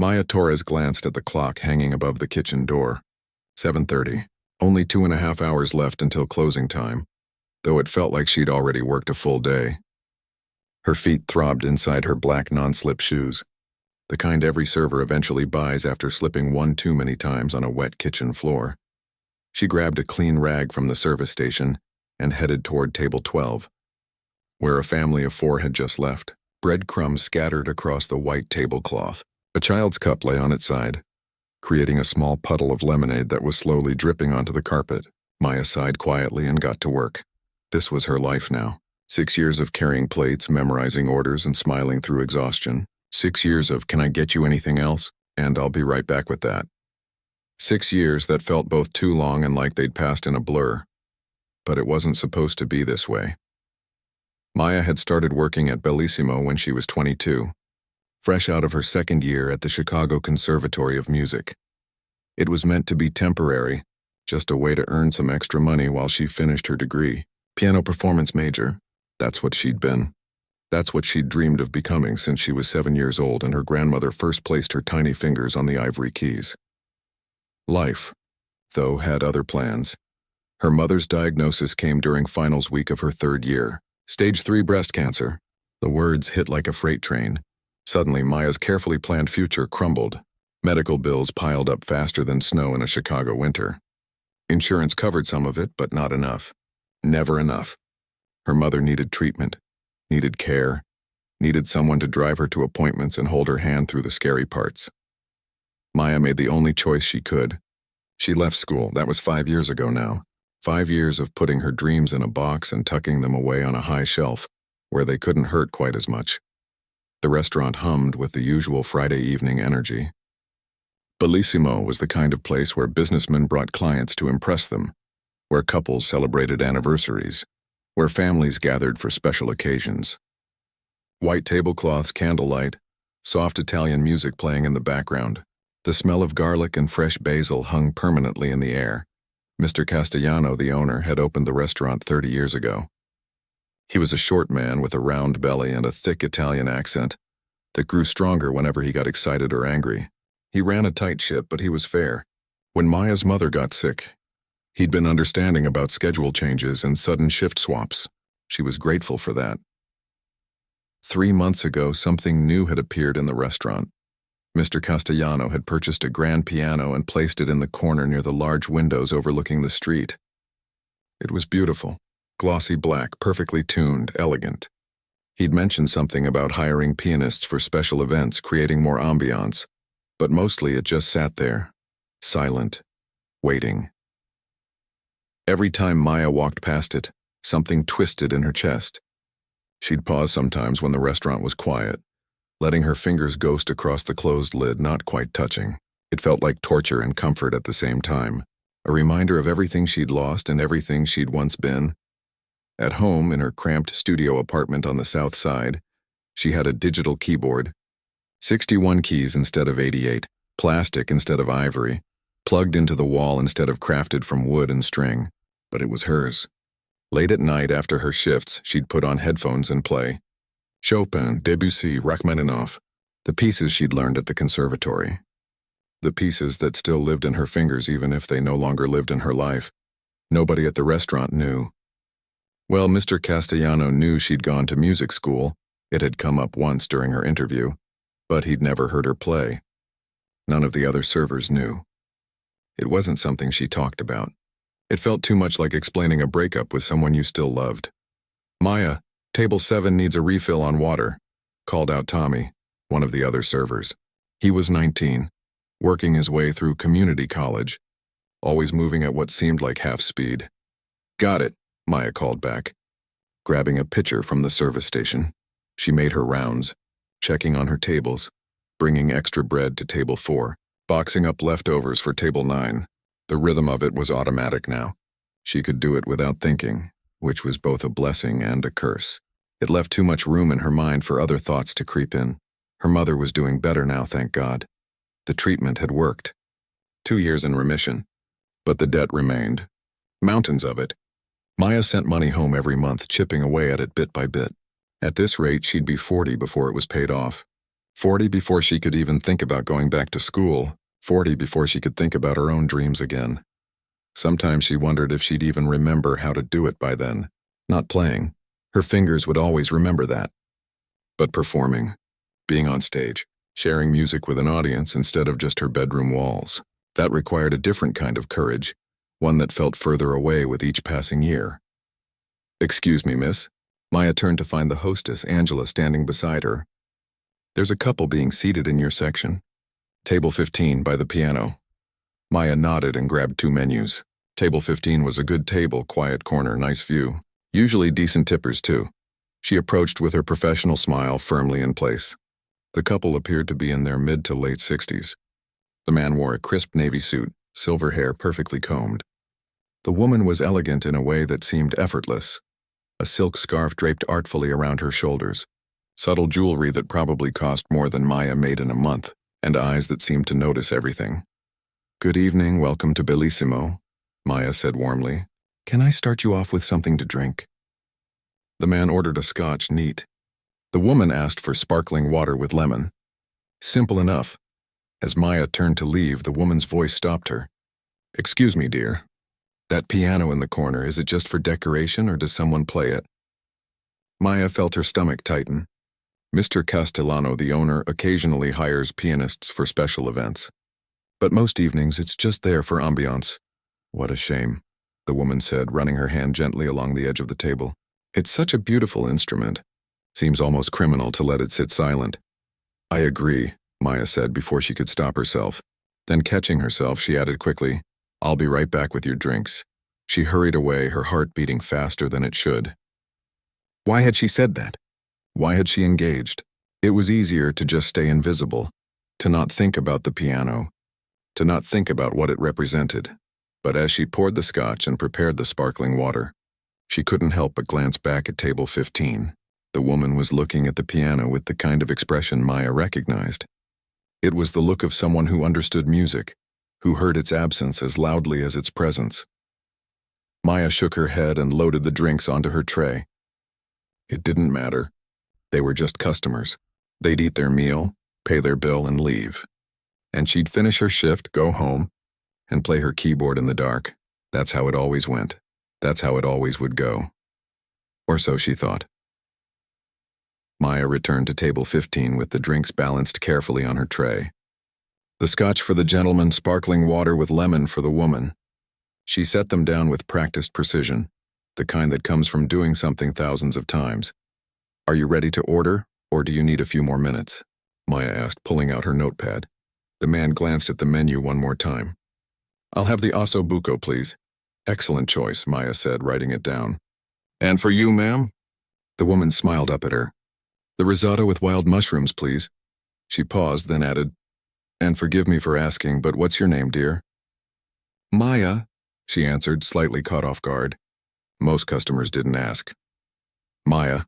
Maya Torres glanced at the clock hanging above the kitchen door. 7:30. Only 2.5 hours left until closing time, though it felt like she'd already worked a full day. Her feet throbbed inside her black non-slip shoes, the kind every server eventually buys after slipping one too many times on a wet kitchen floor. She grabbed a clean rag from the service station and headed toward table 12, where a family of 4 had just left. Breadcrumbs scattered across the white tablecloth. A child's cup lay on its side, creating a small puddle of lemonade that was slowly dripping onto the carpet. Maya sighed quietly and got to work. This was her life now. 6 years of carrying plates, memorizing orders, and smiling through exhaustion. 6 years of, "Can I get you anything else?" and "I'll be right back with that." 6 years that felt both too long and like they'd passed in a blur. But it wasn't supposed to be this way. Maya had started working at Bellissimo when she was 22, fresh out of her second year at the Chicago Conservatory of Music. It was meant to be temporary, just a way to earn some extra money while she finished her degree. Piano performance major, that's what she'd been. That's what she'd dreamed of becoming since she was 7 years old and her grandmother first placed her tiny fingers on the ivory keys. Life, though, had other plans. Her mother's diagnosis came during finals week of her 3rd year. Stage 3 breast cancer. The words hit like a freight train. Suddenly, Maya's carefully planned future crumbled. Medical bills piled up faster than snow in a Chicago winter. Insurance covered some of it, but not enough. Never enough. Her mother needed treatment, needed care, needed someone to drive her to appointments and hold her hand through the scary parts. Maya made the only choice she could. She left school. That was 5 years ago now. 5 years of putting her dreams in a box and tucking them away on a high shelf, where they couldn't hurt quite as much. The restaurant hummed with the usual Friday evening energy. Bellissimo was the kind of place where businessmen brought clients to impress them, where couples celebrated anniversaries, where families gathered for special occasions. White tablecloths, candlelight, soft Italian music playing in the background. The smell of garlic and fresh basil hung permanently in the air. Mr. Castellano, the owner, had opened the restaurant 30 years ago. He was a short man with a round belly and a thick Italian accent that grew stronger whenever he got excited or angry. He ran a tight ship, but he was fair. When Maya's mother got sick, he'd been understanding about schedule changes and sudden shift swaps. She was grateful for that. 3 months ago, something new had appeared in the restaurant. Mr. Castellano had purchased a grand piano and placed it in the corner near the large windows overlooking the street. It was beautiful, glossy black, perfectly tuned, elegant. He'd mentioned something about hiring pianists for special events, creating more ambiance, but mostly it just sat there, silent, waiting. Every time Maya walked past it, something twisted in her chest. She'd pause sometimes when the restaurant was quiet, letting her fingers ghost across the closed lid, not quite touching. It felt like torture and comfort at the same time, a reminder of everything she'd lost and everything she'd once been. At home, in her cramped studio apartment on the South Side, she had a digital keyboard, 61 keys instead of 88, plastic instead of ivory, plugged into the wall instead of crafted from wood and string. But it was hers. Late at night after her shifts, she'd put on headphones and play Chopin, Debussy, Rachmaninoff, the pieces she'd learned at the conservatory. The pieces that still lived in her fingers even if they no longer lived in her life. Nobody at the restaurant knew. Well, Mr. Castellano knew she'd gone to music school. It had come up once during her interview, but he'd never heard her play. None of the other servers knew. It wasn't something she talked about. It felt too much like explaining a breakup with someone you still loved. "Maya, table 7 needs a refill on water," called out Tommy, one of the other servers. He was 19, working his way through community college, always moving at what seemed like half speed. "Got it," Maya called back. Grabbing a pitcher from the service station, she made her rounds, checking on her tables, bringing extra bread to table 4, boxing up leftovers for table 9. The rhythm of it was automatic now. She could do it without thinking, which was both a blessing and a curse. It left too much room in her mind for other thoughts to creep in. Her mother was doing better now, thank God. The treatment had worked. 2 years in remission. But the debt remained. Mountains of it. Maya sent money home every month, chipping away at it bit by bit. At this rate, she'd be 40 before it was paid off. 40 before she could even think about going back to school, 40 before she could think about her own dreams again. Sometimes she wondered if she'd even remember how to do it by then. Not playing. Her fingers would always remember that. But performing, being on stage, sharing music with an audience instead of just her bedroom walls, that required a different kind of courage, one that felt further away with each passing year. "Excuse me, miss." Maya turned to find the hostess, Angela, standing beside her. "There's a couple being seated in your section. Table 15 by the piano." Maya nodded and grabbed 2 menus. Table 15 was a good table, quiet corner, nice view. Usually decent tippers, too. She approached with her professional smile firmly in place. The couple appeared to be in their mid to late 60s. The man wore a crisp navy suit, silver hair perfectly combed. The woman was elegant in a way that seemed effortless. A silk scarf draped artfully around her shoulders, subtle jewelry that probably cost more than Maya made in a month, and eyes that seemed to notice everything. "Good evening, welcome to Bellissimo," Maya said warmly. "Can I start you off with something to drink?" The man ordered a scotch neat. The woman asked for sparkling water with lemon. Simple enough. As Maya turned to leave, the woman's voice stopped her. "Excuse me, dear. That piano in the corner, is it just for decoration or does someone play it?" Maya felt her stomach tighten. Mr. Castellano, the owner, occasionally hires pianists for special events. But most evenings it's just there for ambiance. "What a shame," the woman said, running her hand gently along the edge of the table. "It's such a beautiful instrument. Seems almost criminal to let it sit silent." "I agree," Maya said before she could stop herself. Then catching herself, she added quickly, "I'll be right back with your drinks." She hurried away, her heart beating faster than it should. Why had she said that? Why had she engaged? It was easier to just stay invisible, to not think about the piano, to not think about what it represented. But as she poured the scotch and prepared the sparkling water, she couldn't help but glance back at table 15. The woman was looking at the piano with the kind of expression Maya recognized. It was the look of someone who understood music, who heard its absence as loudly as its presence. Maya shook her head and loaded the drinks onto her tray. It didn't matter. They were just customers. They'd eat their meal, pay their bill, and leave. And she'd finish her shift, go home, and play her keyboard in the dark. That's how it always went. That's how it always would go. Or so she thought. Maya returned to table 15 with the drinks balanced carefully on her tray. The scotch for the gentleman, sparkling water with lemon for the woman. She set them down with practiced precision, the kind that comes from doing something thousands of times. "Are you ready to order, or do you need a few more minutes?" Maya asked, pulling out her notepad. The man glanced at the menu one more time. "I'll have the osso buco, please." "Excellent choice," Maya said, writing it down. "And for you, ma'am?" The woman smiled up at her. "The risotto with wild mushrooms, please." She paused, then added, "And forgive me for asking, but what's your name, dear?" "Maya," she answered, slightly caught off guard. Most customers didn't ask. "Maya.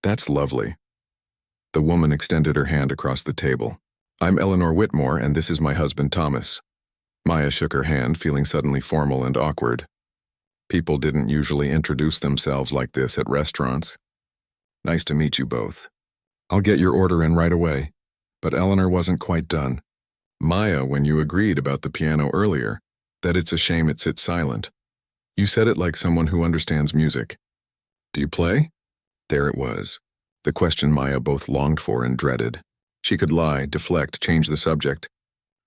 That's lovely." The woman extended her hand across the table. "I'm Eleanor Whitmore, and this is my husband, Thomas." Maya shook her hand, feeling suddenly formal and awkward. People didn't usually introduce themselves like this at restaurants. "Nice to meet you both. I'll get your order in right away." But Eleanor wasn't quite done. "Maya, when you agreed about the piano earlier, that it's a shame it sits silent, you said it like someone who understands music. Do you play?" There it was. The question Maya both longed for and dreaded. She could lie, deflect, change the subject.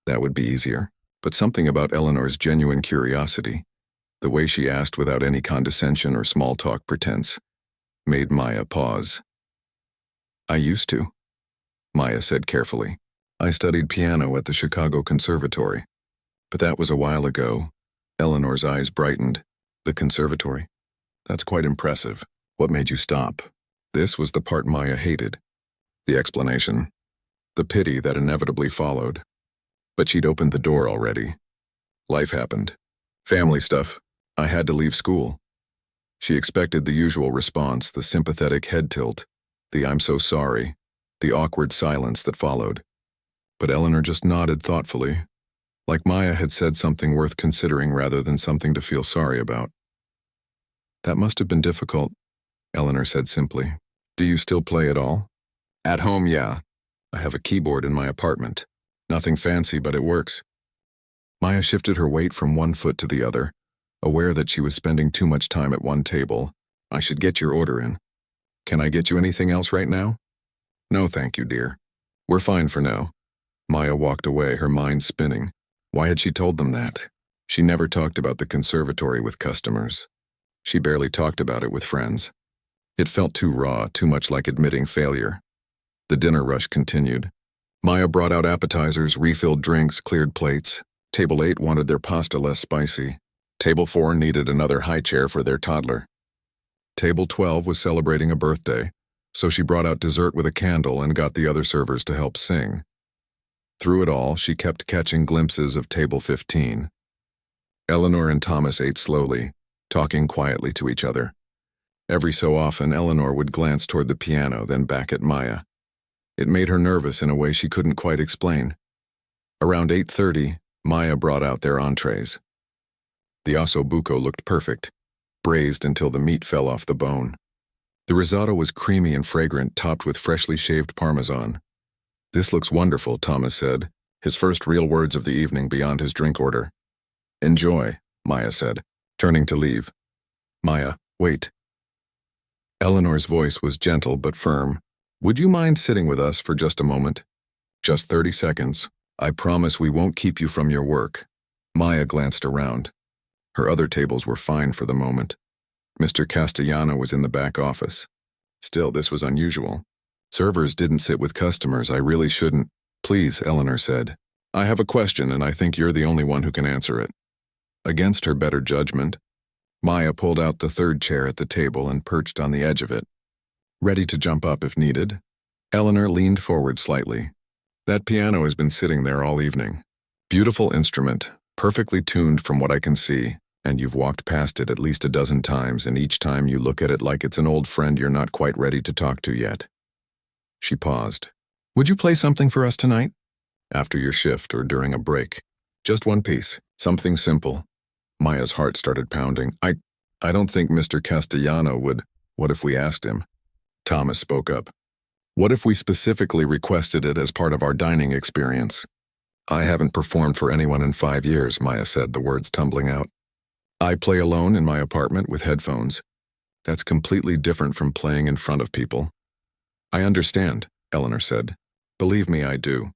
That would be easier. But something about Eleanor's genuine curiosity, the way she asked without any condescension or small talk pretense, made Maya pause. "I used to," Maya said carefully. "I studied piano at the Chicago Conservatory. But that was a while ago." Eleanor's eyes brightened. "The conservatory? That's quite impressive. What made you stop?" This was the part Maya hated. The explanation. The pity that inevitably followed. But she'd opened the door already. Life happened. Family stuff. I had to leave school. She expected the usual response, the sympathetic head tilt, the "I'm so sorry," the awkward silence that followed. But Eleanor just nodded thoughtfully, like Maya had said something worth considering rather than something to feel sorry about. "That must have been difficult," Eleanor said simply. "Do you still play at all?" "At home, yeah. I have a keyboard in my apartment. Nothing fancy, but it works. Maya shifted her weight from one foot to the other, aware that she was spending too much time at one table. I should get your order in. Can I get you anything else right now? No, thank you, dear. We're fine for now. Maya walked away, her mind spinning. Why had she told them that? She never talked about the conservatory with customers. She barely talked about it with friends. It felt too raw, too much like admitting failure. The dinner rush continued. Maya brought out appetizers, refilled drinks, cleared plates. Table 8 wanted their pasta less spicy. Table 4 needed another high chair for their toddler. Table 12 was celebrating a birthday, so she brought out dessert with a candle and got the other servers to help sing. Through it all, she kept catching glimpses of Table 15. Eleanor and Thomas ate slowly, talking quietly to each other. Every so often, Eleanor would glance toward the piano, then back at Maya. It made her nervous in a way she couldn't quite explain. Around 8:30, Maya brought out their entrees. The osso buco looked perfect, braised until the meat fell off the bone. The risotto was creamy and fragrant, topped with freshly shaved parmesan. This looks wonderful, Thomas said, his first real words of the evening beyond his drink order. Enjoy, Maya said, turning to leave. Maya, wait. Eleanor's voice was gentle but firm. Would you mind sitting with us for just a moment? Just 30 seconds. I promise we won't keep you from your work. Maya glanced around. Her other tables were fine for the moment. Mr. Castellano was in the back office. Still, this was unusual. Servers didn't sit with customers. I really shouldn't. Please, Eleanor said. I have a question and I think you're the only one who can answer it. Against her better judgment, Maya pulled out the third chair at the table and perched on the edge of it. Ready to jump up if needed, Eleanor leaned forward slightly. That piano has been sitting there all evening. Beautiful instrument, perfectly tuned from what I can see, and you've walked past it at least a dozen times, and each time you look at it like it's an old friend you're not quite ready to talk to yet. She paused. Would you play something for us tonight? After your shift or during a break. Just one piece, something simple. Maya's heart started pounding. I don't think Mr. Castellano would. What if we asked him? Thomas spoke up. What if we specifically requested it as part of our dining experience? I haven't performed for anyone in 5 years, Maya said, the words tumbling out. I play alone in my apartment with headphones. That's completely different from playing in front of people. I understand, Eleanor said. Believe me, I do.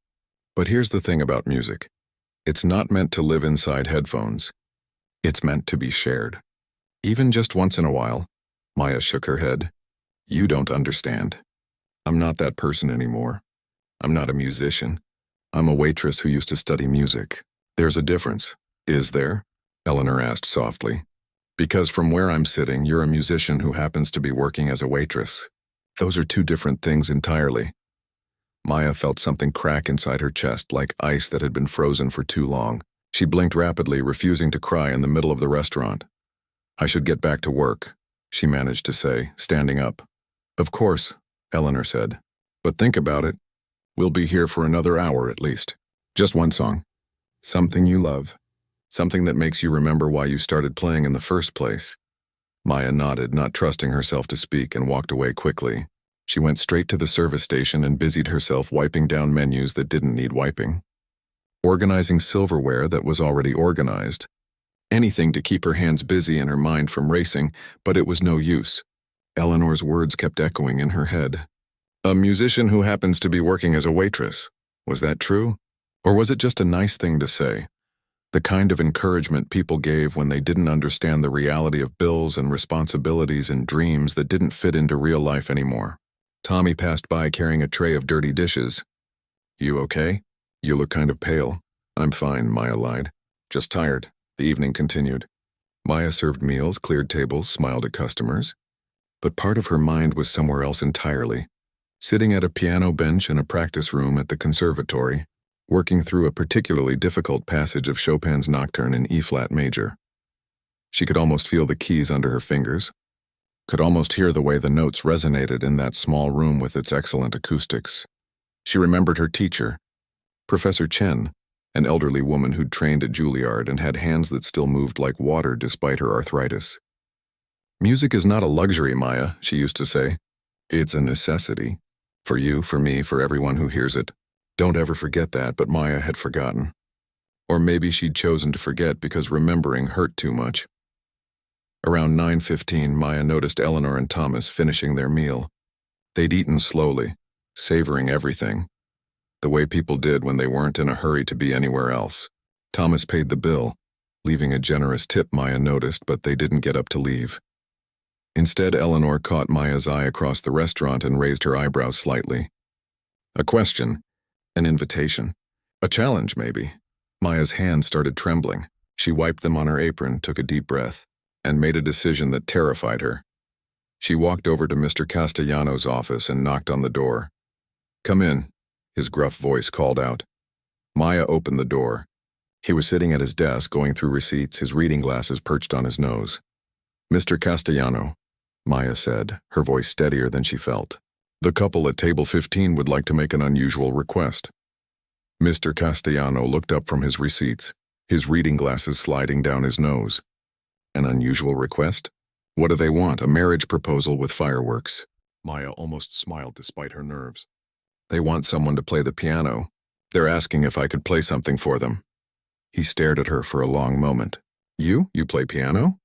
But here's the thing about music. It's not meant to live inside headphones. It's meant to be shared. Even just once in a while. Maya shook her head. You don't understand. I'm not that person anymore. I'm not a musician. I'm a waitress who used to study music. There's a difference. Is there? Eleanor asked softly. Because from where I'm sitting, you're a musician who happens to be working as a waitress. Those are two different things entirely. Maya felt something crack inside her chest like ice that had been frozen for too long. She blinked rapidly, refusing to cry in the middle of the restaurant. I should get back to work, she managed to say, standing up. Of course, Eleanor said. But think about it. We'll be here for another hour at least. Just one song. Something you love. Something that makes you remember why you started playing in the first place. Maya nodded, not trusting herself to speak, and walked away quickly. She went straight to the service station and busied herself wiping down menus that didn't need wiping. Organizing silverware that was already organized. Anything to keep her hands busy and her mind from racing, but it was no use. Eleanor's words kept echoing in her head. A musician who happens to be working as a waitress. Was that true? Or was it just a nice thing to say? The kind of encouragement people gave when they didn't understand the reality of bills and responsibilities and dreams that didn't fit into real life anymore. Tommy passed by carrying a tray of dirty dishes. You okay? You look kind of pale. I'm fine, Maya lied. Just tired. The evening continued. Maya served meals, cleared tables, smiled at customers. But part of her mind was somewhere else entirely. Sitting at a piano bench in a practice room at the conservatory, working through a particularly difficult passage of Chopin's Nocturne in E-flat major. She could almost feel the keys under her fingers, could almost hear the way the notes resonated in that small room with its excellent acoustics. She remembered her teacher, Professor Chen, an elderly woman who'd trained at Juilliard and had hands that still moved like water despite her arthritis. Music is not a luxury, Maya, she used to say. It's a necessity. For you, for me, for everyone who hears it. Don't ever forget that, but Maya had forgotten. Or maybe she'd chosen to forget because remembering hurt too much. Around 9:15, Maya noticed Eleanor and Thomas finishing their meal. They'd eaten slowly, savoring everything, the way people did when they weren't in a hurry to be anywhere else. Thomas paid the bill, leaving a generous tip, Maya noticed, but they didn't get up to leave. Instead, Eleanor caught Maya's eye across the restaurant and raised her eyebrows slightly. A question, an invitation, a challenge maybe. Maya's hands started trembling. She wiped them on her apron, took a deep breath, and made a decision that terrified her. She walked over to Mr. Castellano's office and knocked on the door. "Come in," his gruff voice called out. Maya opened the door. He was sitting at his desk going through receipts, his reading glasses perched on his nose. "Mr. Castellano," Maya said, her voice steadier than she felt. "The couple at table 15 would like to make an unusual request." Mr. Castellano looked up from his receipts, his reading glasses sliding down his nose. "An unusual request? What do they want, a marriage proposal with fireworks?" Maya almost smiled despite her nerves. "They want someone to play the piano. They're asking if I could play something for them." He stared at her for a long moment. You play piano?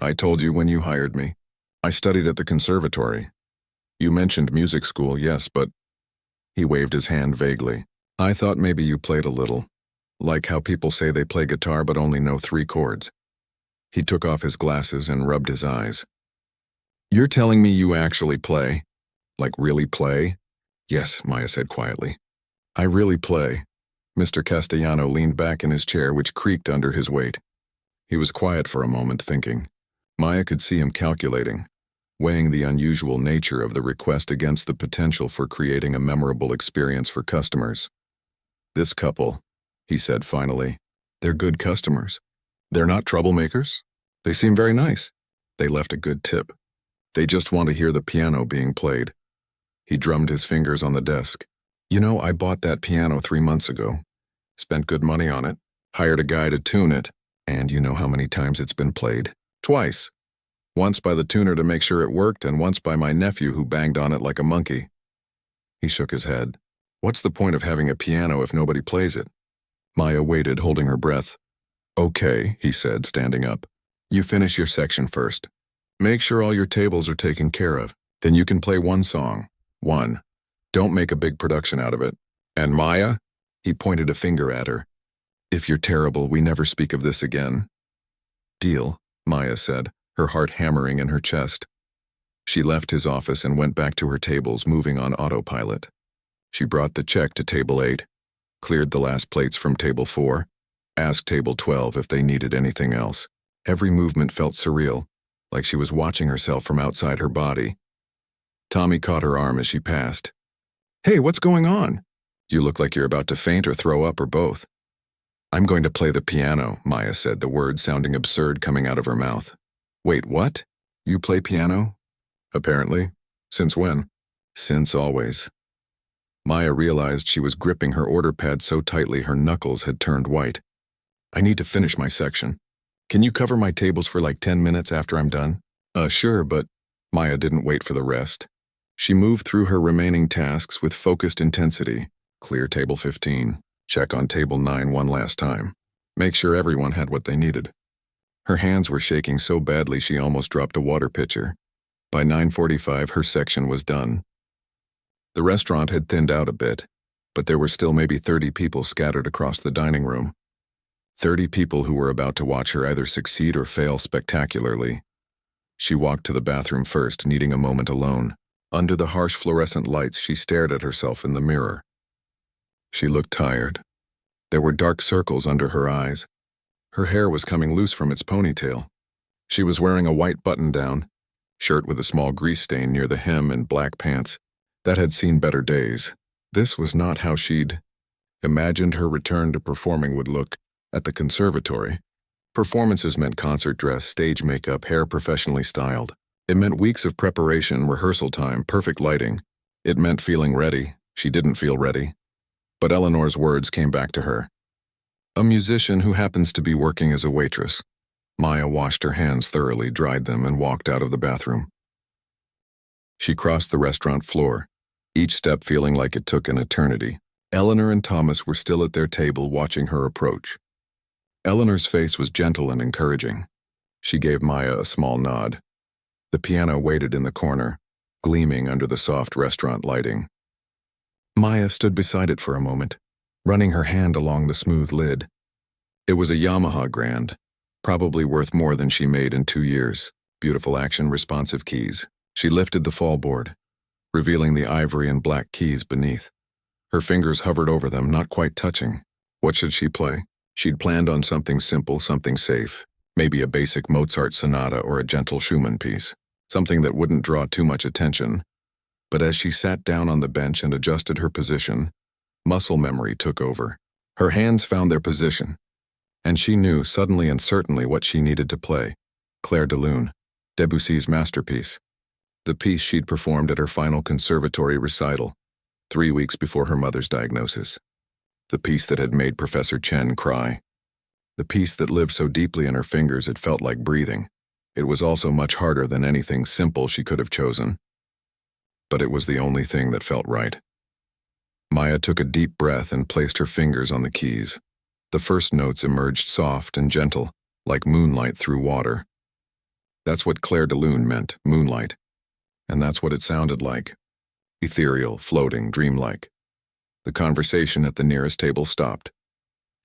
I told you when you hired me. I studied at the conservatory. You mentioned music school, yes, but..." He waved his hand vaguely. "I thought maybe you played a little. Like how people say they play guitar but only know 3 chords. He took off his glasses and rubbed his eyes. "You're telling me you actually play? Like really play?" "Yes," Maya said quietly. "I really play." Mr. Castellano leaned back in his chair, which creaked under his weight. He was quiet for a moment, thinking. Maya could see him calculating, weighing the unusual nature of the request against the potential for creating a memorable experience for customers. "This couple," he said finally, "they're good customers. They're not troublemakers. They seem very nice. They left a good tip. They just want to hear the piano being played." He drummed his fingers on the desk. "You know, I bought that piano 3 months ago. Spent good money on it, hired a guy to tune it, and you know how many times it's been played? Twice. Once by the tuner to make sure it worked, and once by my nephew who banged on it like a monkey." He shook his head. "What's the point of having a piano if nobody plays it?" Maya waited, holding her breath. "Okay," he said, standing up. "You finish your section first. Make sure all your tables are taken care of. Then you can play 1 song. 1. Don't make a big production out of it. And Maya," he pointed a finger at her, "if you're terrible, we never speak of this again." "Deal," Maya said, her heart hammering in her chest. She left his office and went back to her tables, moving on autopilot. She brought the check to table 8, cleared the last plates from table 4, asked table 12 if they needed anything else. Every movement felt surreal, like she was watching herself from outside her body. Tommy caught her arm as she passed. "Hey, what's going on? You look like you're about to faint or throw up or both." "I'm going to play the piano," Maya said, the words sounding absurd coming out of her mouth. "Wait, what? You play piano?" "Apparently. Since when?" "Since always." Maya realized she was gripping her order pad so tightly her knuckles had turned white. "I need to finish my section. Can you cover my tables for like 10 minutes after I'm done?" Sure, but..." Maya didn't wait for the rest. She moved through her remaining tasks with focused intensity. Clear table 15. Check on table 9 one last time. Make sure everyone had what they needed. Her hands were shaking so badly she almost dropped a water pitcher. By 9:45, her section was done. The restaurant had thinned out a bit, but there were still maybe 30 people scattered across the dining room. 30 people who were about to watch her either succeed or fail spectacularly. She walked to the bathroom first, needing a moment alone. Under the harsh fluorescent lights, she stared at herself in the mirror. She looked tired. There were dark circles under her eyes. Her hair was coming loose from its ponytail. She was wearing a white button-down, shirt with a small grease stain near the hem, and black pants that had seen better days. This was not how she'd imagined her return to performing would look at the conservatory. Performances meant concert dress, stage makeup, hair professionally styled. It meant weeks of preparation, rehearsal time, perfect lighting. It meant feeling ready. She didn't feel ready. But Eleanor's words came back to her. A musician who happens to be working as a waitress. Maya washed her hands thoroughly, dried them, and walked out of the bathroom. She crossed the restaurant floor, each step feeling like it took an eternity. Eleanor and Thomas were still at their table watching her approach. Eleanor's face was gentle and encouraging. She gave Maya a small nod. The piano waited in the corner, gleaming under the soft restaurant lighting. Maya stood beside it for a moment, running her hand along the smooth lid. It was a Yamaha Grand, probably worth more than she made in 2 years. Beautiful action-responsive keys. She lifted the fallboard, revealing the ivory and black keys beneath. Her fingers hovered over them, not quite touching. What should she play? She'd planned on something simple, something safe, maybe a basic Mozart sonata or a gentle Schumann piece, something that wouldn't draw too much attention. But as she sat down on the bench and adjusted her position, muscle memory took over. Her hands found their position, and she knew suddenly and certainly what she needed to play. Clair de Lune, Debussy's masterpiece. The piece she'd performed at her final conservatory recital, 3 weeks before her mother's diagnosis. The piece that had made Professor Chen cry. The piece that lived so deeply in her fingers it felt like breathing. It was also much harder than anything simple she could have chosen. But it was the only thing that felt right. Maya took a deep breath and placed her fingers on the keys. The first notes emerged soft and gentle, like moonlight through water. That's what Clair de Lune meant, moonlight. And that's what it sounded like. Ethereal, floating, dreamlike. The conversation at the nearest table stopped.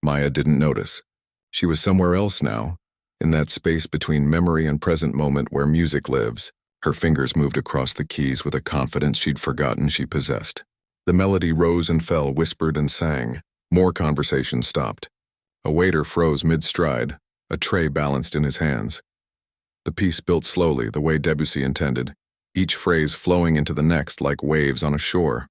Maya didn't notice. She was somewhere else now, in that space between memory and present moment where music lives. Her fingers moved across the keys with a confidence she'd forgotten she possessed. The melody rose and fell, whispered and sang. More conversation stopped. A waiter froze mid-stride, a tray balanced in his hands. The piece built slowly, the way Debussy intended, each phrase flowing into the next like waves on a shore.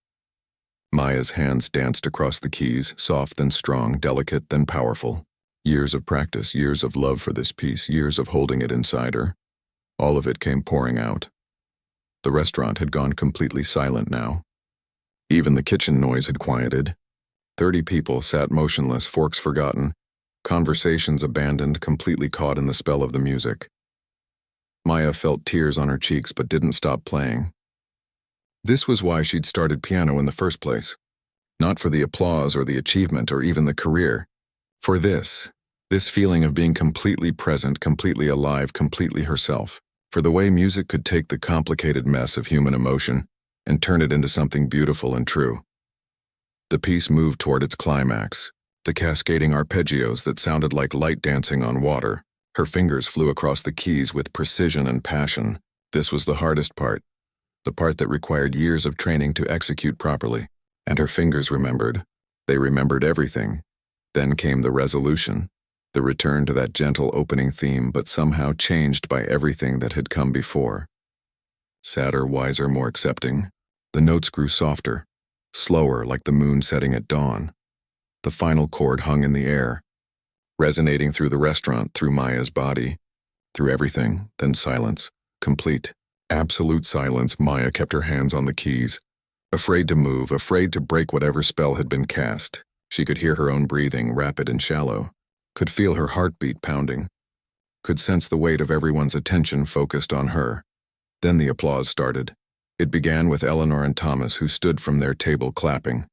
Maya's hands danced across the keys, soft then strong, delicate then powerful. Years of practice, years of love for this piece, years of holding it inside her. All of it came pouring out. The restaurant had gone completely silent now. Even the kitchen noise had quieted. 30 people sat motionless, forks forgotten, conversations abandoned, completely caught in the spell of the music. Maya felt tears on her cheeks but didn't stop playing. This was why she'd started piano in the first place. Not for the applause or the achievement or even the career. For this feeling of being completely present, completely alive, completely herself. For the way music could take the complicated mess of human emotion and turn it into something beautiful and true. The piece moved toward its climax, the cascading arpeggios that sounded like light dancing on water. Her fingers flew across the keys with precision and passion. This was the hardest part, the part that required years of training to execute properly. And her fingers remembered. They remembered everything. Then came the resolution, the return to that gentle opening theme, but somehow changed by everything that had come before. Sadder, wiser, more accepting. The notes grew softer, slower, like the moon setting at dawn. The final chord hung in the air, resonating through the restaurant, through Maya's body, through everything, then silence, complete, absolute silence. Maya kept her hands on the keys, afraid to move, afraid to break whatever spell had been cast. She could hear her own breathing, rapid and shallow, could feel her heartbeat pounding, could sense the weight of everyone's attention focused on her. Then the applause started. It began with Eleanor and Thomas, who stood from their table clapping.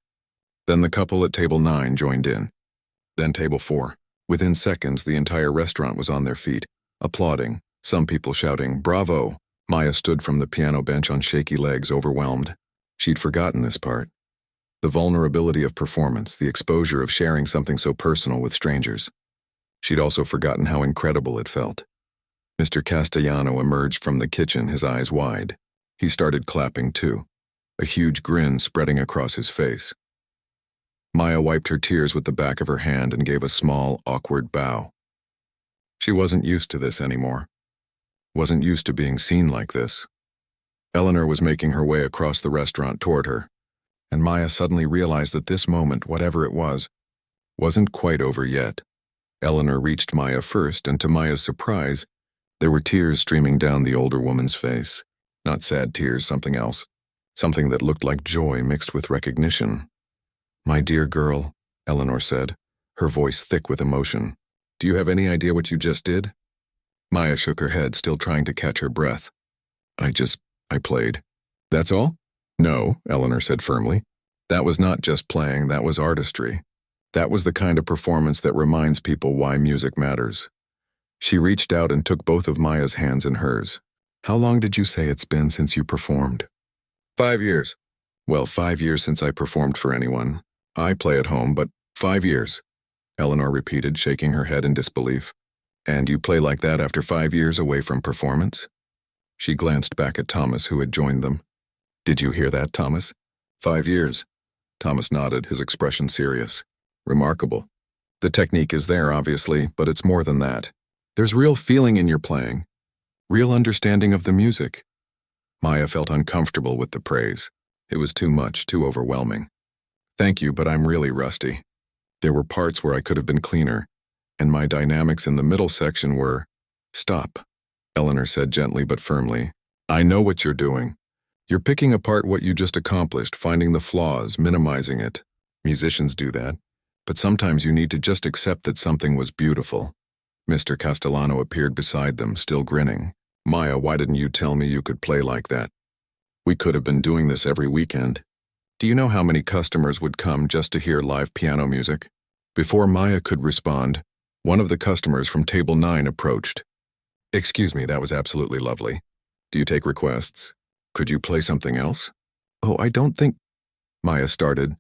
Then the couple at table 9 joined in. Then table 4. Within seconds, the entire restaurant was on their feet, applauding, some people shouting, "Bravo!" Maya stood from the piano bench on shaky legs, overwhelmed. She'd forgotten this part. The vulnerability of performance, the exposure of sharing something so personal with strangers. She'd also forgotten how incredible it felt. Mr. Castellano emerged from the kitchen, his eyes wide. He started clapping too, a huge grin spreading across his face. Maya wiped her tears with the back of her hand and gave a small, awkward bow. She wasn't used to this anymore. Wasn't used to being seen like this. Eleanor was making her way across the restaurant toward her, and Maya suddenly realized that this moment, whatever it was, wasn't quite over yet. Eleanor reached Maya first, and to Maya's surprise, there were tears streaming down the older woman's face. Not sad tears, something else. Something that looked like joy mixed with recognition. "My dear girl," Eleanor said, her voice thick with emotion. "Do you have any idea what you just did?" Maya shook her head, still trying to catch her breath. I played." "That's all?" No, Eleanor said firmly. That was not just playing, that was artistry. That was the kind of performance that reminds people why music matters. She reached out and took both of Maya's hands in hers. How long did you say it's been since you performed? 5 years. Well, 5 years since I performed for anyone. I play at home, but 5 years, Eleanor repeated, shaking her head in disbelief. And you play like that after 5 years away from performance? She glanced back at Thomas, who had joined them. Did you hear that, Thomas? 5 years. Thomas nodded, his expression serious. Remarkable. The technique is there, obviously, but it's more than that. There's real feeling in your playing. Real understanding of the music. Maya felt uncomfortable with the praise. It was too much, too overwhelming. Thank you, but I'm really rusty. There were parts where I could have been cleaner, and my dynamics in the middle section were… Stop, Eleanor said gently but firmly. I know what you're doing. You're picking apart what you just accomplished, finding the flaws, minimizing it. Musicians do that. But sometimes you need to just accept that something was beautiful. Mr. Castellano appeared beside them, still grinning. Maya, why didn't you tell me you could play like that? We could have been doing this every weekend. Do you know how many customers would come just to hear live piano music? Before Maya could respond, one of the customers from table 9 approached. Excuse me, that was absolutely lovely. Do you take requests? Could you play something else? Oh, I don't think… Maya started.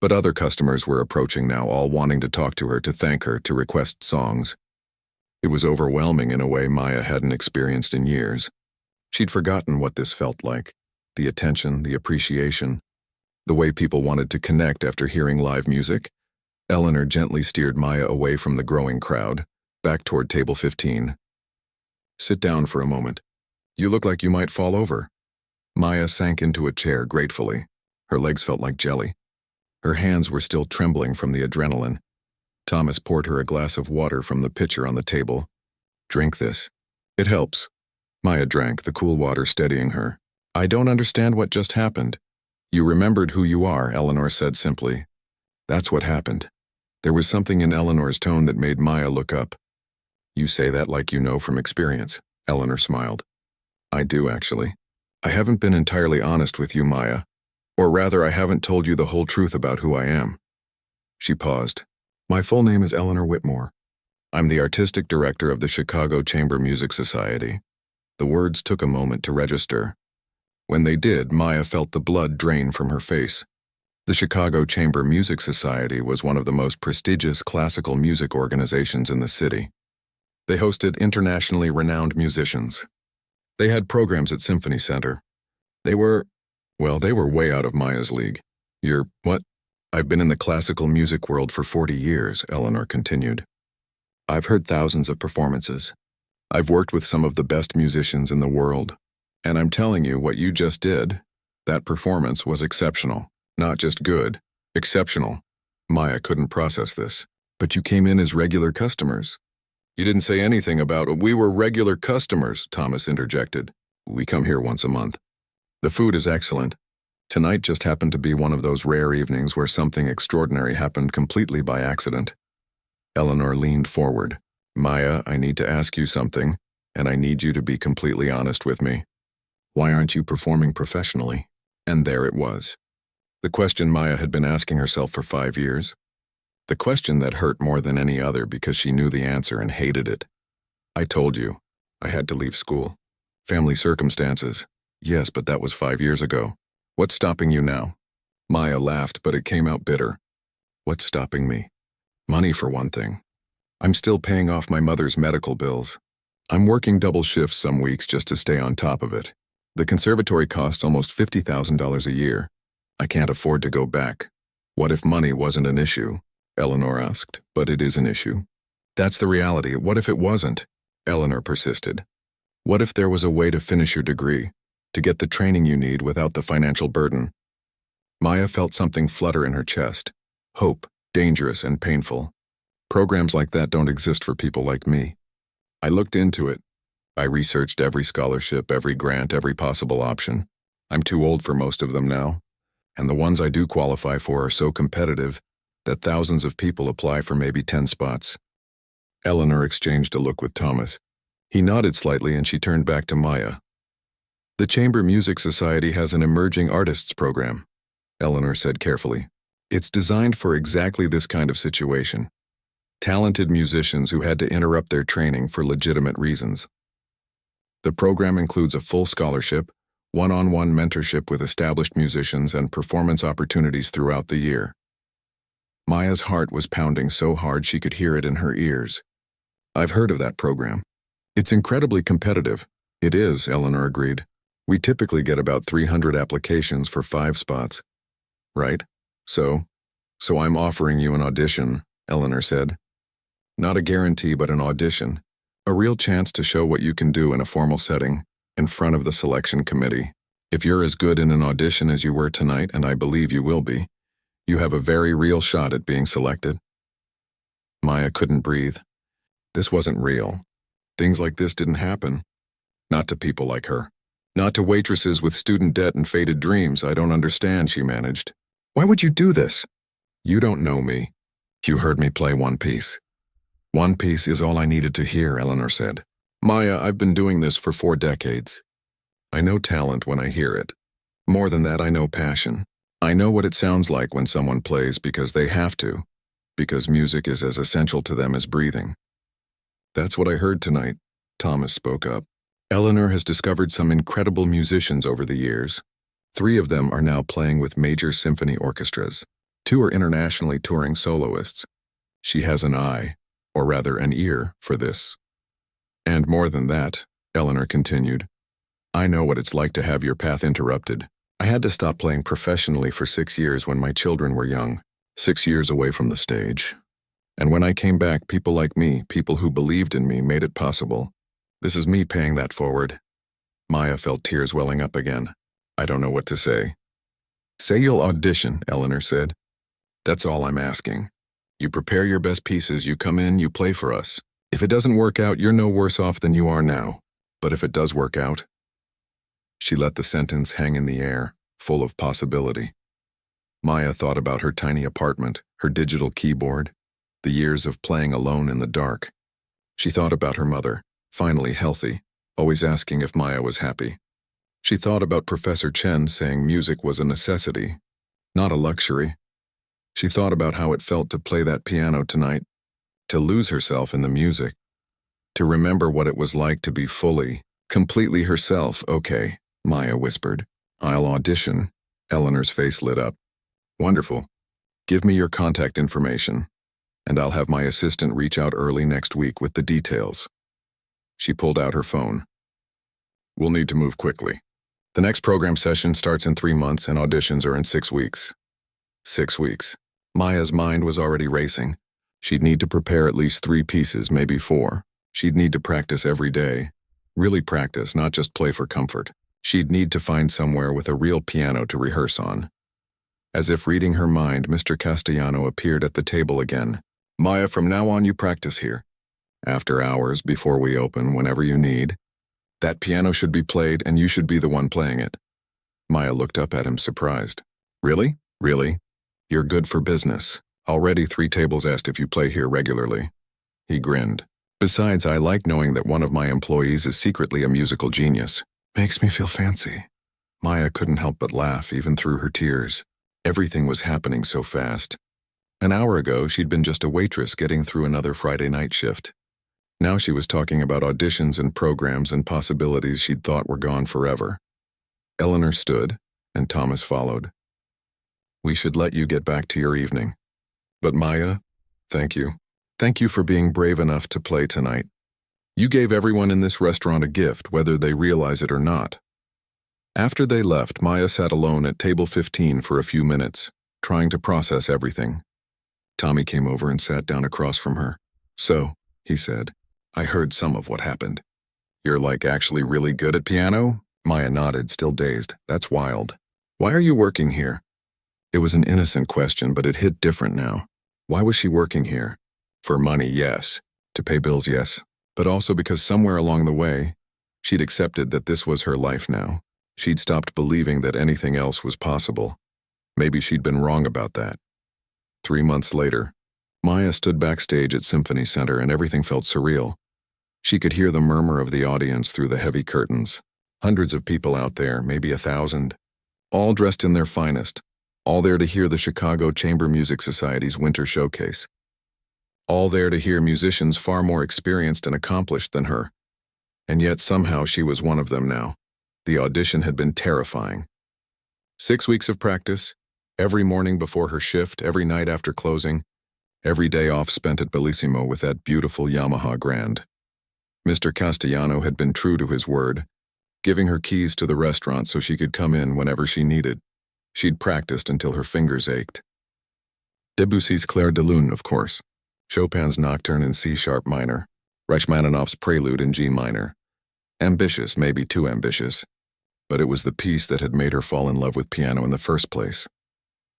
But other customers were approaching now, all wanting to talk to her, to thank her, to request songs. It was overwhelming in a way Maya hadn't experienced in years. She'd forgotten what this felt like. The attention, the appreciation, the way people wanted to connect after hearing live music. Eleanor gently steered Maya away from the growing crowd, back toward table 15. Sit down for a moment. You look like you might fall over. Maya sank into a chair gratefully. Her legs felt like jelly. Her hands were still trembling from the adrenaline. Thomas poured her a glass of water from the pitcher on the table. Drink this. It helps. Maya drank, the cool water steadying her. I don't understand what just happened. You remembered who you are, Eleanor said simply. That's what happened. There was something in Eleanor's tone that made Maya look up. You say that like you know from experience, Eleanor smiled. I do, actually. I haven't been entirely honest with you, Maya. Or rather, I haven't told you the whole truth about who I am. She paused. My full name is Eleanor Whitmore. I'm the artistic director of the Chicago Chamber Music Society. The words took a moment to register. When they did, Maya felt the blood drain from her face. The Chicago Chamber Music Society was one of the most prestigious classical music organizations in the city. They hosted internationally renowned musicians. They had programs at Symphony Center. They were way out of Maya's league. You're what? I've been in the classical music world for 40 years, Eleanor continued. I've heard thousands of performances. I've worked with some of the best musicians in the world. And I'm telling you, what you just did, that performance was exceptional. Not just good, exceptional. Maya couldn't process this. But you came in as regular customers. You didn't say anything about, we were regular customers, Thomas interjected. We come here once a month. The food is excellent. Tonight just happened to be one of those rare evenings where something extraordinary happened completely by accident. Eleanor leaned forward. Maya, I need to ask you something, and I need you to be completely honest with me. Why aren't you performing professionally? And there it was. The question Maya had been asking herself for 5 years. The question that hurt more than any other because she knew the answer and hated it. I told you. I had to leave school. Family circumstances. Yes, but that was 5 years ago. What's stopping you now? Maya laughed, but it came out bitter. What's stopping me? Money, for one thing. I'm still paying off my mother's medical bills. I'm working double shifts some weeks just to stay on top of it. The conservatory costs almost $50,000 a year. I can't afford to go back. What if money wasn't an issue? Eleanor asked. But it is an issue. That's the reality. What if it wasn't? Eleanor persisted. What if there was a way to finish your degree, to get the training you need without the financial burden? Maya felt something flutter in her chest. Hope, dangerous and painful. Programs like that don't exist for people like me. I looked into it. I researched every scholarship, every grant, every possible option. I'm too old for most of them now, and the ones I do qualify for are so competitive that thousands of people apply for maybe 10 spots. Eleanor exchanged a look with Thomas. He nodded slightly and she turned back to Maya. The Chamber Music Society has an emerging artists program, Eleanor said carefully. It's designed for exactly this kind of situation. Talented musicians who had to interrupt their training for legitimate reasons. The program includes a full scholarship, one-on-one mentorship with established musicians, and performance opportunities throughout the year. Maya's heart was pounding so hard she could hear it in her ears. I've heard of that program. It's incredibly competitive. It is, Eleanor agreed. We typically get about 300 applications for 5 spots. Right? So I'm offering you an audition, Eleanor said. Not a guarantee, but an audition. A real chance to show what you can do in a formal setting, in front of the selection committee. If you're as good in an audition as you were tonight, and I believe you will be, you have a very real shot at being selected. Maya couldn't breathe. This wasn't real. Things like this didn't happen. Not to people like her. Not to waitresses with student debt and faded dreams. I don't understand, she managed. Why would you do this? You don't know me. You heard me play one piece. One piece is all I needed to hear, Eleanor said. Maya, I've been doing this for 4 decades. I know talent when I hear it. More than that, I know passion. I know what it sounds like when someone plays because they have to, because music is as essential to them as breathing. That's what I heard tonight, Thomas spoke up. Eleanor has discovered some incredible musicians over the years. 3 of them are now playing with major symphony orchestras. 2 are internationally touring soloists. She has an eye, or rather an ear, for this. And more than that, Eleanor continued, I know what it's like to have your path interrupted. I had to stop playing professionally for 6 years when my children were young, 6 years away from the stage. And when I came back, people like me, people who believed in me, made it possible. This is me paying that forward. Maya felt tears welling up again. I don't know what to say. Say you'll audition, Eleanor said. That's all I'm asking. You prepare your best pieces, you come in, you play for us. If it doesn't work out, you're no worse off than you are now. But if it does work out... She let the sentence hang in the air, full of possibility. Maya thought about her tiny apartment, her digital keyboard, the years of playing alone in the dark. She thought about her mother, finally healthy, always asking if Maya was happy. She thought about Professor Chen saying music was a necessity, not a luxury. She thought about how it felt to play that piano tonight, to lose herself in the music, to remember what it was like to be fully, completely herself. Okay, Maya whispered. I'll audition. Eleanor's face lit up. Wonderful. Give me your contact information, and I'll have my assistant reach out early next week with the details. She pulled out her phone. We'll need to move quickly. The next program session starts in 3 months and auditions are in 6 weeks. 6 weeks. Maya's mind was already racing. She'd need to prepare at least 3 pieces, maybe 4. She'd need to practice every day. Really practice, not just play for comfort. She'd need to find somewhere with a real piano to rehearse on. As if reading her mind, Mr. Castellano appeared at the table again. Maya, from now on you practice here. After hours, before we open, whenever you need. That piano should be played and you should be the one playing it. Maya looked up at him, surprised. Really? Really? You're good for business. Already 3 tables asked if you play here regularly. He grinned. Besides, I like knowing that one of my employees is secretly a musical genius. Makes me feel fancy. Maya couldn't help but laugh, even through her tears. Everything was happening so fast. An hour ago, she'd been just a waitress getting through another Friday night shift. Now she was talking about auditions and programs and possibilities she'd thought were gone forever. Eleanor stood, and Thomas followed. We should let you get back to your evening. But Maya, thank you. Thank you for being brave enough to play tonight. You gave everyone in this restaurant a gift, whether they realize it or not. After they left, Maya sat alone at table 15 for a few minutes, trying to process everything. Tommy came over and sat down across from her. So, he said, I heard some of what happened. You're like actually really good at piano? Maya nodded, still dazed. That's wild. Why are you working here? It was an innocent question, but it hit different now. Why was she working here? For money, yes. To pay bills, yes. But also because somewhere along the way, she'd accepted that this was her life now. She'd stopped believing that anything else was possible. Maybe she'd been wrong about that. 3 months later, Maya stood backstage at Symphony Center and everything felt surreal. She could hear the murmur of the audience through the heavy curtains. Hundreds of people out there, maybe 1,000, all dressed in their finest, all there to hear the Chicago Chamber Music Society's winter showcase. All there to hear musicians far more experienced and accomplished than her. And yet somehow she was one of them now. The audition had been terrifying. 6 weeks of practice, every morning before her shift, every night after closing, every day off spent at Bellissimo with that beautiful Yamaha Grand. Mr. Castellano had been true to his word, giving her keys to the restaurant so she could come in whenever she needed. She'd practiced until her fingers ached. Debussy's Clair de Lune, of course. Chopin's Nocturne in C-sharp minor. Rachmaninoff's Prelude in G minor. Ambitious, maybe too ambitious. But it was the piece that had made her fall in love with piano in the first place.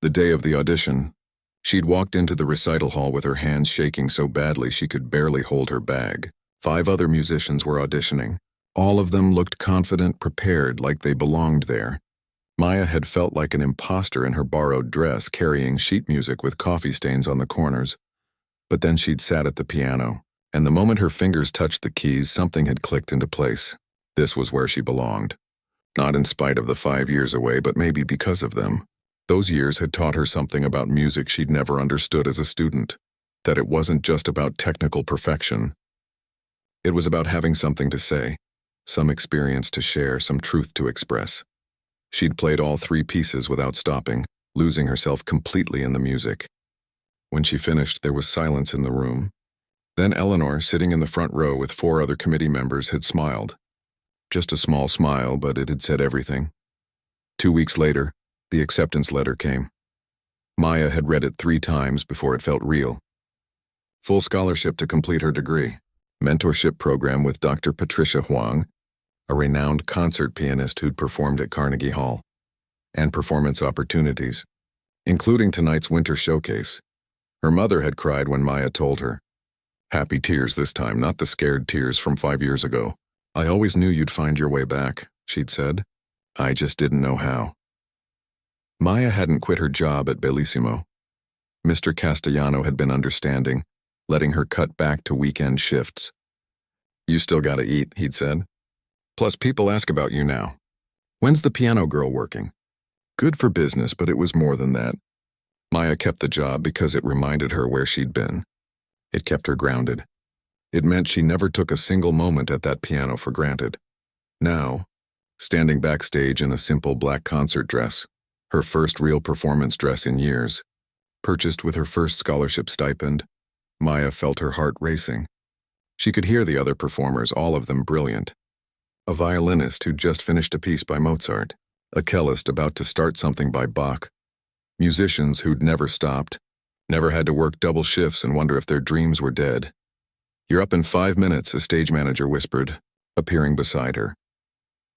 The day of the audition, she'd walked into the recital hall with her hands shaking so badly she could barely hold her bag. 5 other musicians were auditioning. All of them looked confident, prepared, like they belonged there. Maya had felt like an imposter in her borrowed dress, carrying sheet music with coffee stains on the corners. But then she'd sat at the piano, and the moment her fingers touched the keys, something had clicked into place. This was where she belonged. Not in spite of the 5 years away, but maybe because of them. Those years had taught her something about music she'd never understood as a student, that it wasn't just about technical perfection. It was about having something to say, some experience to share, some truth to express. She'd played all 3 pieces without stopping, losing herself completely in the music. When she finished, there was silence in the room. Then Eleanor, sitting in the front row with 4 other committee members, had smiled. Just a small smile, but it had said everything. 2 weeks later, the acceptance letter came. Maya had read it 3 times before it felt real. Full scholarship to complete her degree. Mentorship program with Dr. Patricia Huang, a renowned concert pianist who'd performed at Carnegie Hall. And performance opportunities, including tonight's winter showcase. Her mother had cried when Maya told her. Happy tears this time, not the scared tears from 5 years ago. I always knew you'd find your way back, she'd said. I just didn't know how. Maya hadn't quit her job at Bellissimo. Mr. Castellano had been understanding, letting her cut back to weekend shifts. You still gotta eat, he'd said. Plus people ask about you now. When's the piano girl working? Good for business, but it was more than that. Maya kept the job because it reminded her where she'd been. It kept her grounded. It meant she never took a single moment at that piano for granted. Now, standing backstage in a simple black concert dress, her first real performance dress in years, purchased with her first scholarship stipend, Maya felt her heart racing. She could hear the other performers, all of them brilliant. A violinist who'd just finished a piece by Mozart, a cellist about to start something by Bach, musicians who'd never stopped, never had to work double shifts and wonder if their dreams were dead. You're up in 5 minutes, a stage manager whispered, appearing beside her.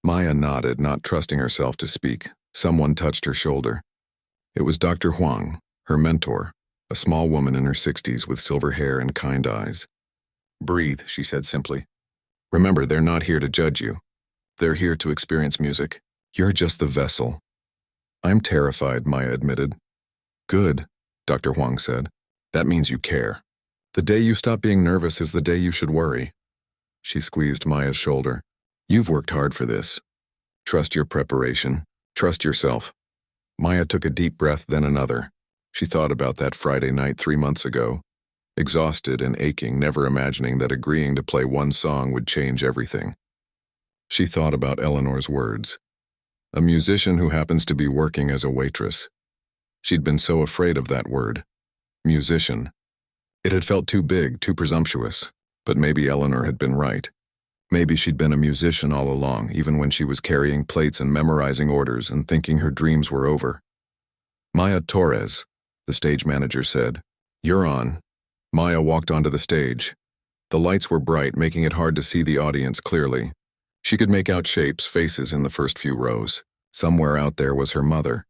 Maya nodded, not trusting herself to speak. Someone touched her shoulder. It was Dr. Huang, her mentor, a small woman in her 60s with silver hair and kind eyes. Breathe, she said simply. Remember, they're not here to judge you. They're here to experience music. You're just the vessel. I'm terrified, Maya admitted. Good, Dr. Huang said. That means you care. The day you stop being nervous is the day you should worry. She squeezed Maya's shoulder. You've worked hard for this. Trust your preparation. Trust yourself. Maya took a deep breath, then another. She thought about that Friday night 3 months ago. Exhausted and aching, never imagining that agreeing to play one song would change everything. She thought about Eleanor's words. A musician who happens to be working as a waitress. She'd been so afraid of that word. Musician. It had felt too big, too presumptuous. But maybe Eleanor had been right. Maybe she'd been a musician all along, even when she was carrying plates and memorizing orders and thinking her dreams were over. Maya Torres, the stage manager said. You're on. Maya walked onto the stage. The lights were bright, making it hard to see the audience clearly. She could make out shapes, faces in the first few rows. Somewhere out there was her mother,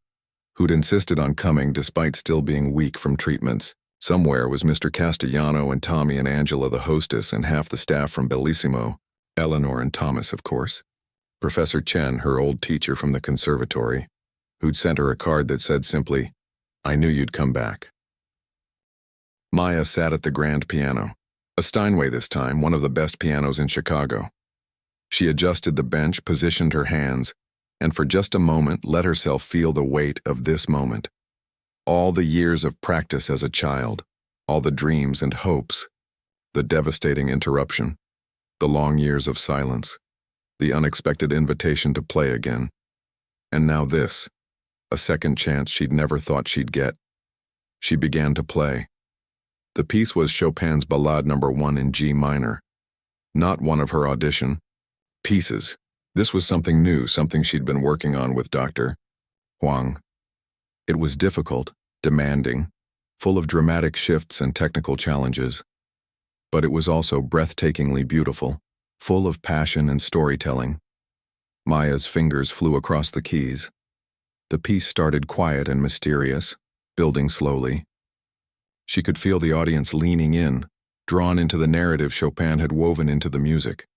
who'd insisted on coming despite still being weak from treatments. Somewhere was Mr. Castellano and Tommy and Angela, the hostess, and half the staff from Bellissimo. Eleanor and Thomas, of course. Professor Chen, her old teacher from the conservatory, who'd sent her a card that said simply, I knew you'd come back. Maya sat at the grand piano. A Steinway this time, one of the best pianos in Chicago. She adjusted the bench, positioned her hands, and for just a moment let herself feel the weight of this moment. All the years of practice as a child, all the dreams and hopes, the devastating interruption, the long years of silence, the unexpected invitation to play again. And now this, a second chance she'd never thought she'd get. She began to play. The piece was Chopin's Ballade No. 1 in G minor, not one of her audition pieces. This was something new, something she'd been working on with Dr. Huang. It was difficult, demanding, full of dramatic shifts and technical challenges. But it was also breathtakingly beautiful, full of passion and storytelling. Maya's fingers flew across the keys. The piece started quiet and mysterious, building slowly. She could feel the audience leaning in, drawn into the narrative Chopin had woven into the music.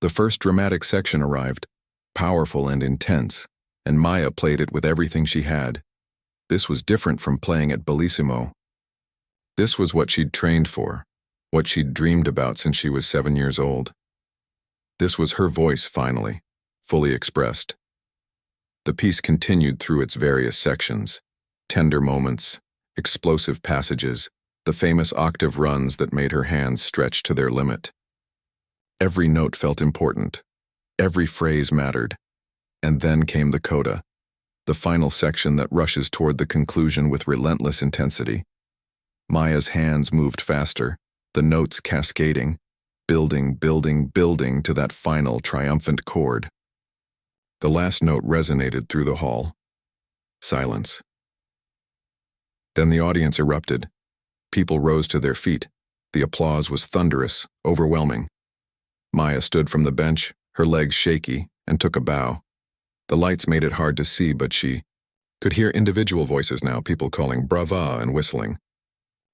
The first dramatic section arrived, powerful and intense, and Maya played it with everything she had. This was different from playing at Bellissimo. This was what she'd trained for, what she'd dreamed about since she was 7 years old. This was her voice finally, fully expressed. The piece continued through its various sections, tender moments, explosive passages, the famous octave runs that made her hands stretch to their limit. Every note felt important. Every phrase mattered. And then came the coda, the final section that rushes toward the conclusion with relentless intensity. Maya's hands moved faster, the notes cascading, building to that final triumphant chord. The last note resonated through the hall. Silence. Then the audience erupted. People rose to their feet. The applause was thunderous, overwhelming. Maya stood from the bench, her legs shaky, and took a bow. The lights made it hard to see, but she could hear individual voices now, people calling brava and whistling.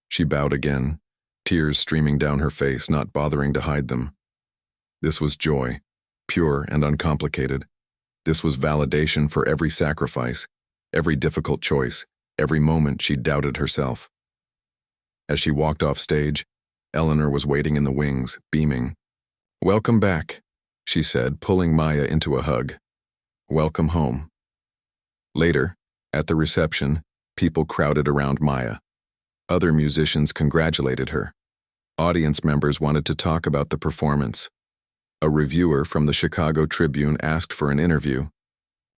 She bowed again, tears streaming down her face, not bothering to hide them. This was joy, pure and uncomplicated. This was validation for every sacrifice, every difficult choice, every moment she doubted herself. As she walked off stage, Eleanor was waiting in the wings, beaming. "Welcome back," she said, pulling Maya into a hug. "Welcome home." Later, at the reception, people crowded around Maya. Other musicians congratulated her. Audience members wanted to talk about the performance. A reviewer from the Chicago Tribune asked for an interview.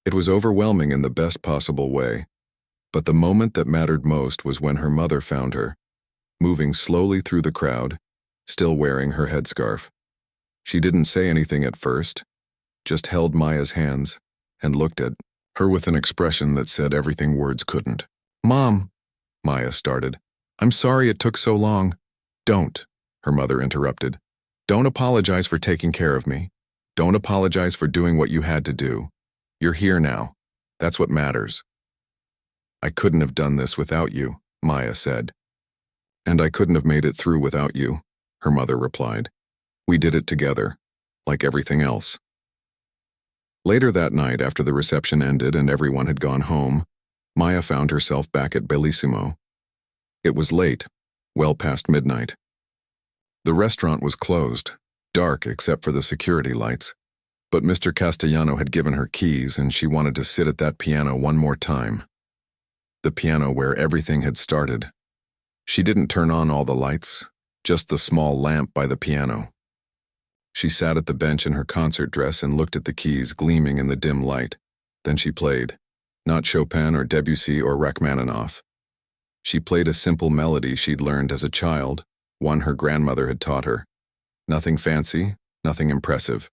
It was overwhelming in the best possible way. But the moment that mattered most was when her mother found her, moving slowly through the crowd, still wearing her headscarf. She didn't say anything at first, just held Maya's hands and looked at her with an expression that said everything words couldn't. "Mom," Maya started. "I'm sorry it took so long." "Don't," her mother interrupted. "Don't apologize for taking care of me. Don't apologize for doing what you had to do. You're here now. That's what matters." "I couldn't have done this without you," Maya said. "And I couldn't have made it through without you," her mother replied. "We did it together, like everything else." Later that night, after the reception ended and everyone had gone home, Maya found herself back at Bellissimo. It was late, well past midnight. The restaurant was closed, dark except for the security lights, but Mr. Castellano had given her keys and she wanted to sit at that piano one more time. The piano where everything had started. She didn't turn on all the lights, just the small lamp by the piano. She sat at the bench in her concert dress and looked at the keys gleaming in the dim light. Then she played, not Chopin or Debussy or Rachmaninoff. She played a simple melody she'd learned as a child, one her grandmother had taught her. Nothing fancy, nothing impressive.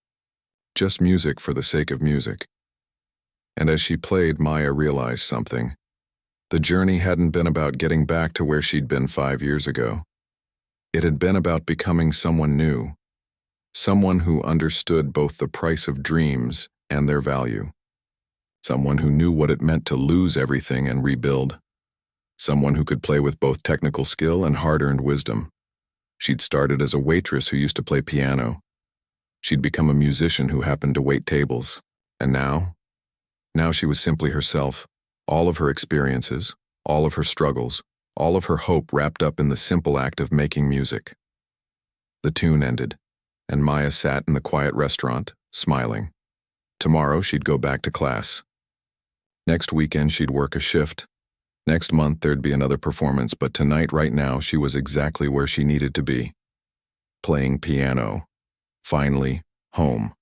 Just music for the sake of music. And as she played, Maya realized something. The journey hadn't been about getting back to where she'd been 5 years ago. It had been about becoming someone new. Someone who understood both the price of dreams and their value. Someone who knew what it meant to lose everything and rebuild. Someone who could play with both technical skill and hard-earned wisdom. She'd started as a waitress who used to play piano. She'd become a musician who happened to wait tables. And now she was simply herself. All of her experiences, all of her struggles, all of her hope wrapped up in the simple act of making music. The tune ended, and Maya sat in the quiet restaurant, smiling. Tomorrow she'd go back to class. Next weekend she'd work a shift. Next month there'd be another performance, but tonight, right now, she was exactly where she needed to be. Playing piano. Finally, home.